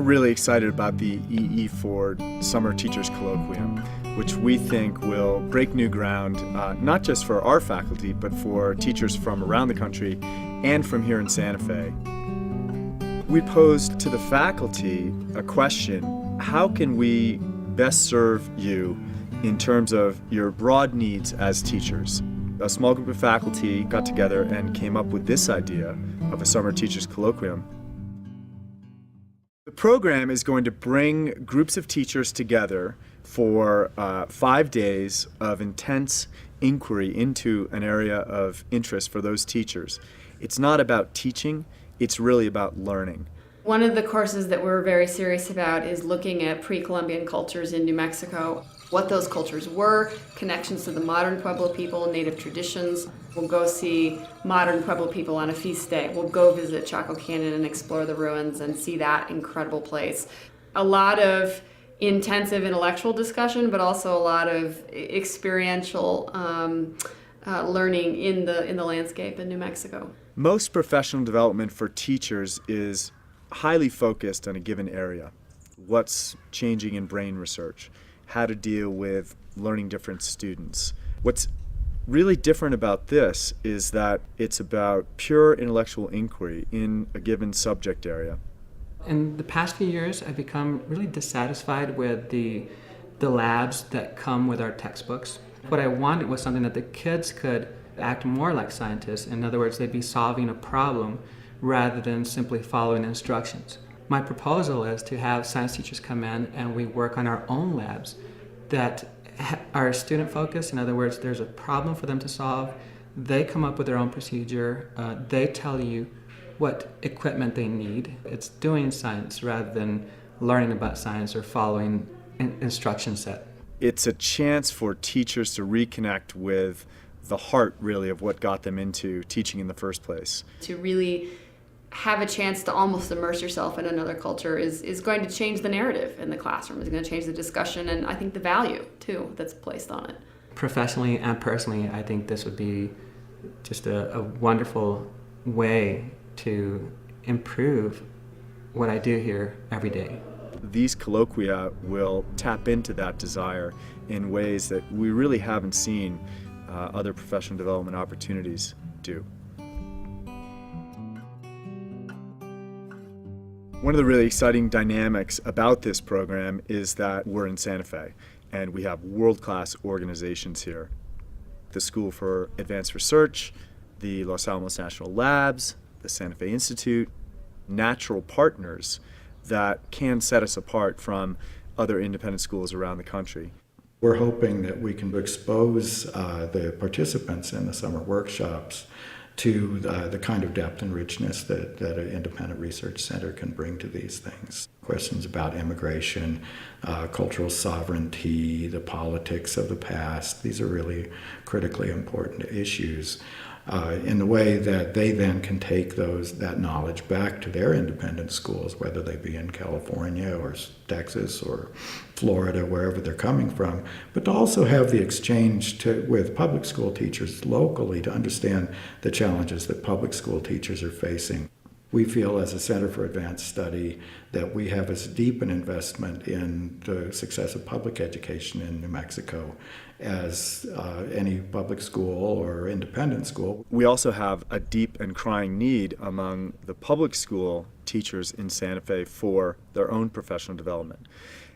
really excited about the EE Ford Summer Teachers Colloquium, which we think will break new ground, not just for our faculty, but for teachers from around the country and from here in Santa Fe. We posed to the faculty a question: how can we best serve you in terms of your broad needs as teachers? A small group of faculty got together and came up with this idea of a Summer Teachers Colloquium. The program is going to bring groups of teachers together for 5 days of intense inquiry into an area of interest for those teachers. It's not about teaching, it's really about learning. One of the courses that we're very serious about is looking at pre-Columbian cultures in New Mexico, what those cultures were, connections to the modern Pueblo people, native traditions. We'll go see modern Pueblo people on a feast day. We'll go visit Chaco Canyon and explore the ruins and see that incredible place. A lot of intensive intellectual discussion, but also a lot of experiential learning in the landscape in New Mexico. Most professional development for teachers is highly focused on a given area. What's changing in brain research, how to deal with learning different students. What's really different about this is that it's about pure intellectual inquiry in a given subject area. In the past few years, I've become really dissatisfied with the labs that come with our textbooks. What I wanted was something that the kids could act more like scientists. In other words, they'd be solving a problem rather than simply following instructions. My proposal is to have science teachers come in and we work on our own labs that are student focused. In other words, there's a problem for them to solve. They come up with their own procedure. They tell you what equipment they need. It's doing science rather than learning about science or following an instruction set. It's a chance for teachers to reconnect with the heart, really, of what got them into teaching in the first place. To really have a chance to almost immerse yourself in another culture is going to change the narrative in the classroom. It's going to change the discussion and I think the value, too, that's placed on it. Professionally and personally, I think this would be just a wonderful way to improve what I do here every day. These colloquia will tap into that desire in ways that we really haven't seen other professional development opportunities do. One of the really exciting dynamics about this program is that we're in Santa Fe and we have world-class organizations here. The School for Advanced Research, the Los Alamos National Labs, the Santa Fe Institute, natural partners that can set us apart from other independent schools around the country. We're hoping that we can expose the participants in the summer workshops to the kind of depth and richness that an independent research center can bring to these things. Questions about immigration, cultural sovereignty, the politics of the past, these are really critically important issues in the way that they then can take that knowledge back to their independent schools, whether they be in California or Texas or Florida, wherever they're coming from, but to also have the exchange with public school teachers locally to understand the challenges that public school teachers are facing. We feel as a Center for Advanced Study that we have as deep an investment in the success of public education in New Mexico as any public school or independent school. We also have a deep and crying need among the public school teachers in Santa Fe for their own professional development.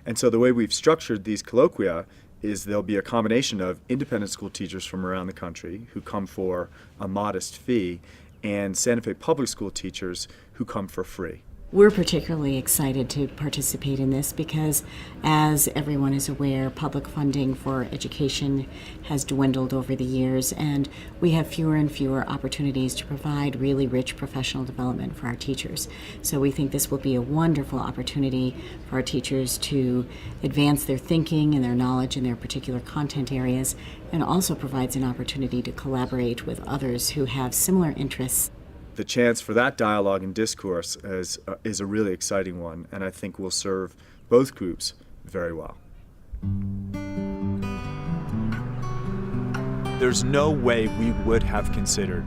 And so the way we've structured these colloquia is there'll be a combination of independent school teachers from around the country who come for a modest fee and Santa Fe public school teachers who come for free. We're particularly excited to participate in this because, as everyone is aware, public funding for education has dwindled over the years, and we have fewer and fewer opportunities to provide really rich professional development for our teachers. So we think this will be a wonderful opportunity for our teachers to advance their thinking and their knowledge in their particular content areas, and also provides an opportunity to collaborate with others who have similar interests. The chance for that dialogue and discourse is a really exciting one, and I think will serve both groups very well. There's no way we would have considered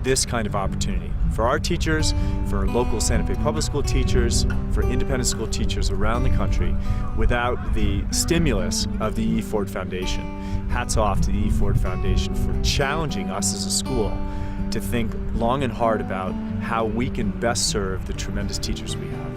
this kind of opportunity for our teachers, for local Santa Fe public school teachers, for independent school teachers around the country without the stimulus of the E. Ford Foundation. Hats off to the E. Ford Foundation for challenging us as a school to think long and hard about how we can best serve the tremendous teachers we have.